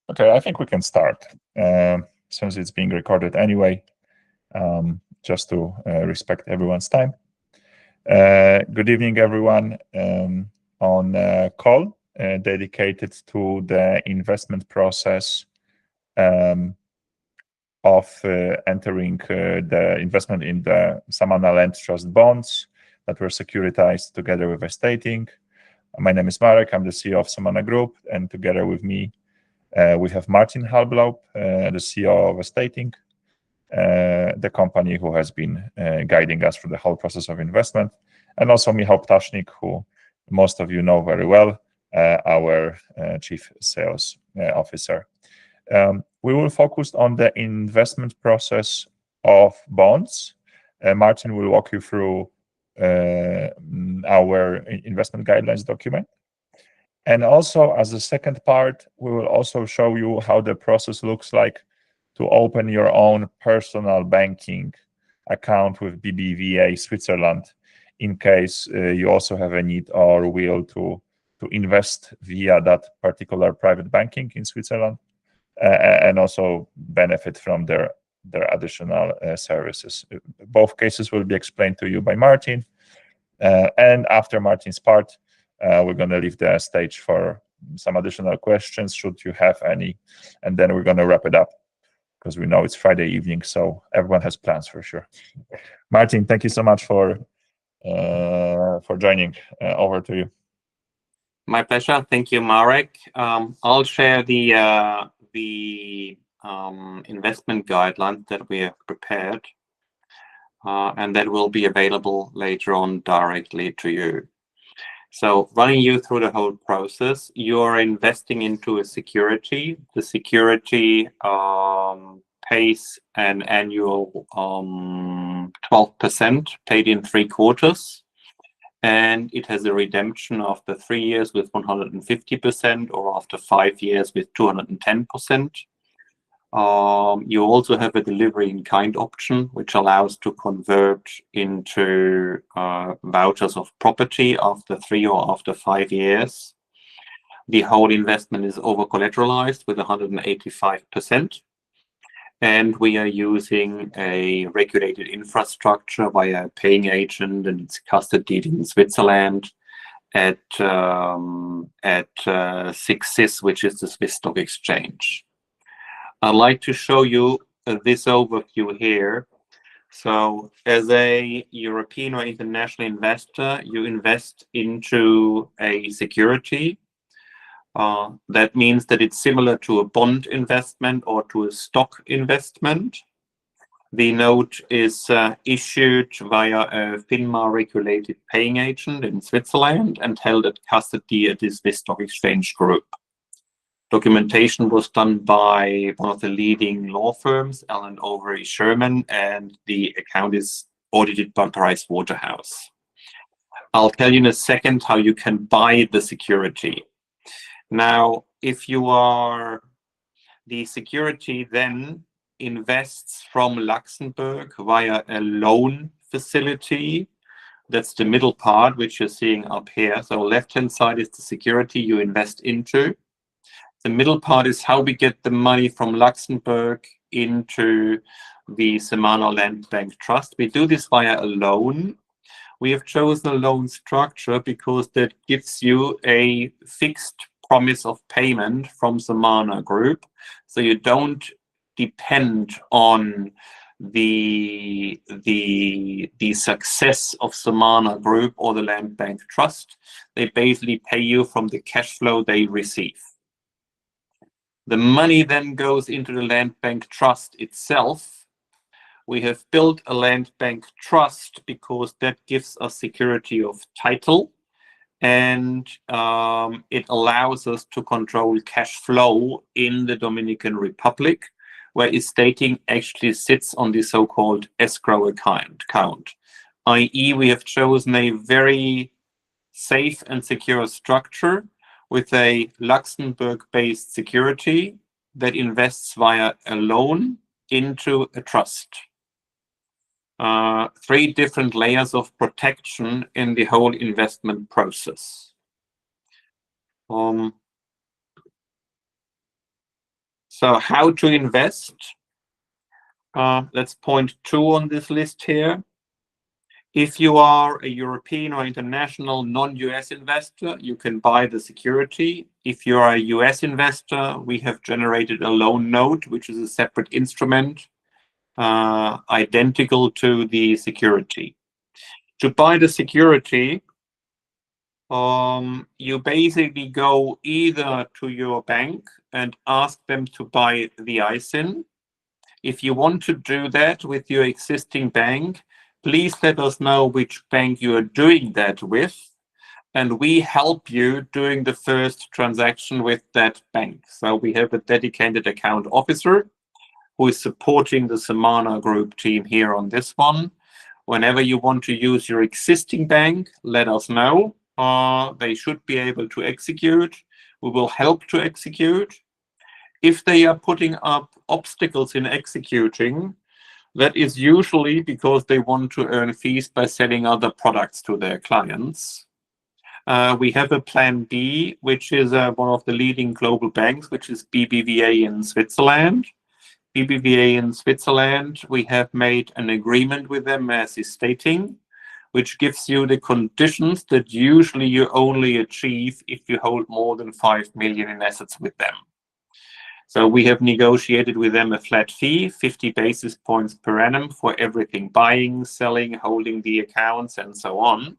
Okay, I think we can start since it's being recorded anyway, just to respect everyone's time. Good evening, everyone. On a call dedicated to the investment process of entering the investment in the Samana Land Trust bonds that were securitized together with Estating. My name is Marek, I'm the CEO of Samana Group, and together with me we have Martin Halblaub, the CEO of Estating, the company who has been guiding us through the whole process of investment, and also Michał Ptasznik, who most of you know very well, our Chief Sales Officer. We will focus on the investment process of bonds. Martin will walk you through our investment guidelines document. And also, as a second part, we will also show you how the process looks like to open your own personal banking account with BBVA Switzerland, in case you also have a need or will to invest via that particular private banking in Switzerland, and also benefit from their additional services. Both cases will be explained to you by Martin, and after Martin's part, we're going to leave the stage for some additional questions, should you have any, and then we're going to wrap it up, because we know it's Friday evening, so everyone has plans for sure. Martin, thank you so much for joining. Over to you. My pleasure. Thank you, Marek. I'll share the investment guidelines that we have prepared, and that will be available later on directly to you. So running you through the whole process, you're investing into a security. The security pays an annual 12% paid in 3 quarters. And it has a redemption after 3 years with 150%, or after 5 years with 210%. You also have a delivery in kind option, which allows to convert into vouchers of property after 3 or after 5 years. The whole investment is over collateralized with 185%. And we are using a regulated infrastructure via a paying agent, and it's custodied in Switzerland at SIX, which is the Swiss Stock Exchange. I'd like to show you this overview here. So as a European or international investor, you invest into a security. That means that it's similar to a bond investment or to a stock investment. The note is issued via a FINMA-regulated paying agent in Switzerland and held at custody at the Swiss Stock Exchange Group. Documentation was done by one of the leading law firms, Allen Overy Sherman, and the account is audited by Pricewaterhouse. I'll tell you in a second how you can buy the security. Now, if you are the security, then invests from Luxembourg via a loan facility. That's the middle part, which you're seeing up here. So left-hand side is the security you invest into. The middle part is how we get the money from Luxembourg into the Samana Land Trust. We do this via a loan. We have chosen a loan structure because that gives you a fixed promise of payment from Samana Group. So you don't depend on the success of Samana Group or the Land Bank Trust. They basically pay you from the cash flow they receive. The money then goes into the Land Bank Trust itself. We have built a Land Bank Trust because that gives us security of title, and it allows us to control cash flow in the Dominican Republic, where Estating actually sits on the so-called escrow account, i.e. we have chosen a very safe and secure structure with a Luxembourg-based security that invests via a loan into a trust. 3 different layers of protection in the whole investment process. So how to invest? That's point 2 on this list here. If you are a European or international non-US investor, you can buy the security. If you are a US investor, we have generated a loan note, which is a separate instrument, identical to the security. To buy the security, you basically go either to your bank and ask them to buy the ISIN. If you want to do that with your existing bank, please let us know which bank you are doing that with, and we help you doing the first transaction with that bank. So we have a dedicated account officer who is supporting the Samana Group team here on this one. Whenever you want to use your existing bank, let us know. They should be able to execute. We will help to execute. If they are putting up obstacles in executing, that is usually because they want to earn fees by selling other products to their clients. We have a plan B, which is one of the leading global banks, which is BBVA in Switzerland. BBVA in Switzerland, we have made an agreement with them as Estating, which gives you the conditions that usually you only achieve if you hold more than 5 million in assets with them. So we have negotiated with them a flat fee, 50 basis points per annum for everything, buying, selling, holding the accounts, and so on.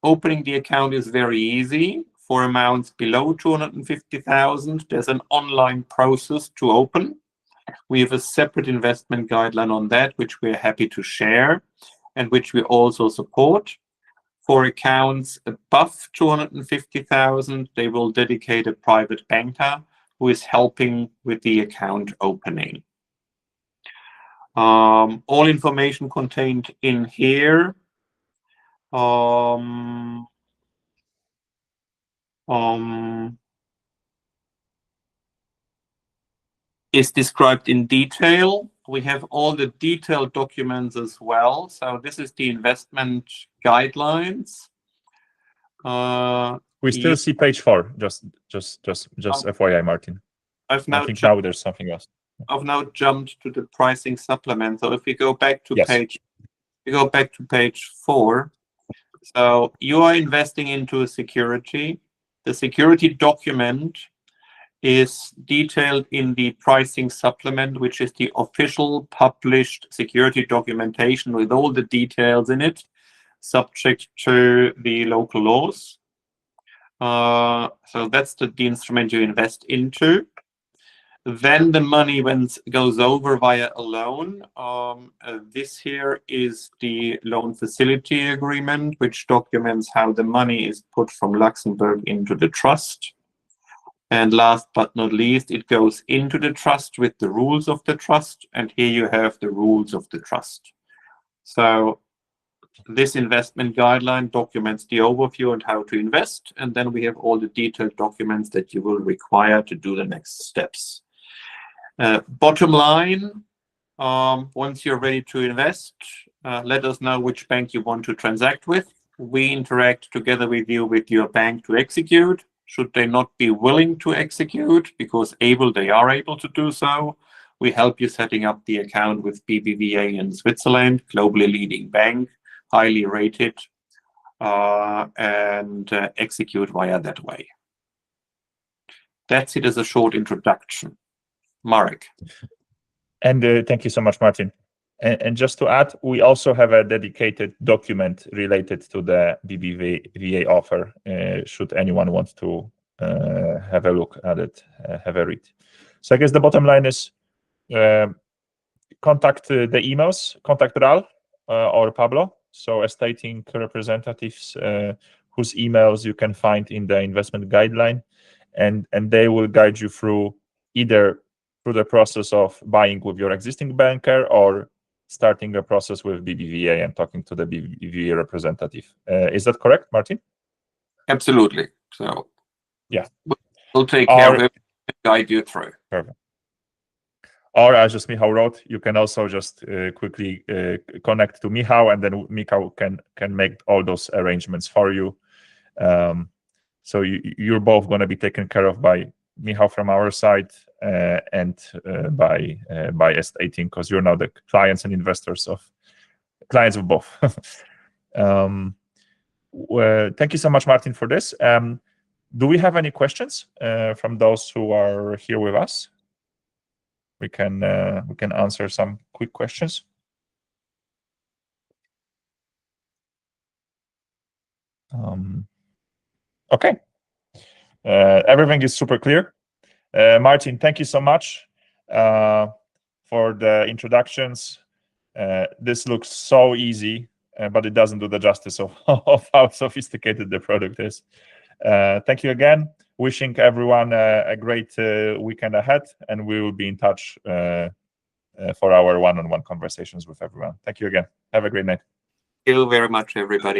Opening the account is very easy. For amounts below 250,000, there's an online process to open. We have a separate investment guideline on that, which we're happy to share and which we also support. For accounts above 250,000, they will dedicate a private banker who is helping with the account opening. All information contained in here is described in detail. We have all the detailed documents as well. So this is the investment guidelines. We still see page 4. Just FYI, Martin. I think now there's something else. I've now jumped to the pricing supplement. So if we go back to page 4. So you are investing into a security. The security document is detailed in the pricing supplement, which is the official published security documentation with all the details in it, subject to the local laws. So that's the instrument you invest into. Then the money goes over via a loan. This here is the loan facility agreement, which documents how the money is put from Luxembourg into the trust. And last but not least, it goes into the trust with the rules of the trust. And here you have the rules of the trust. So this investment guideline documents the overview and how to invest. And then we have all the detailed documents that you will require to do the next steps. Bottom line, once you're ready to invest, let us know which bank you want to transact with. We interact together with you with your bank to execute. Should they not be willing to execute, because they are able to do so, we help you setting up the account with BBVA in Switzerland, globally leading bank, highly rated, and execute via that way. That's it as a short introduction. Marek. And thank you so much, Martin. And just to add, we also have a dedicated document related to the BBVA offer, should anyone want to have a look at it, have a read. So I guess the bottom line is contact the emails, contact Ral or Pablo, so Estating representatives whose emails you can find in the investment guideline, and they will guide you through either through the process of buying with your existing banker or starting a process with BBVA and talking to the BBVA representative. Is that correct, Martin? Absolutely. So yeah, we'll take care of it and guide you through. Perfect. Or as just Michał wrote, you can also just quickly connect to Michał, and then Michał can make all those arrangements for you. So you're both going to be taken care of by Michał from our side, and by Estating, because you're now the clients and investors of clients of both. Well, thank you so much, Martin, for this. Do we have any questions from those who are here with us? We can answer some quick questions. Okay, everything is super clear. Martin, thank you so much for the introductions. This looks so easy, but it doesn't do the justice of how sophisticated the product is. Thank you again. Wishing everyone a great weekend ahead, and we will be in touch for our one-on-one conversations with everyone. Thank you again. Have a great night. Thank you very much, everybody.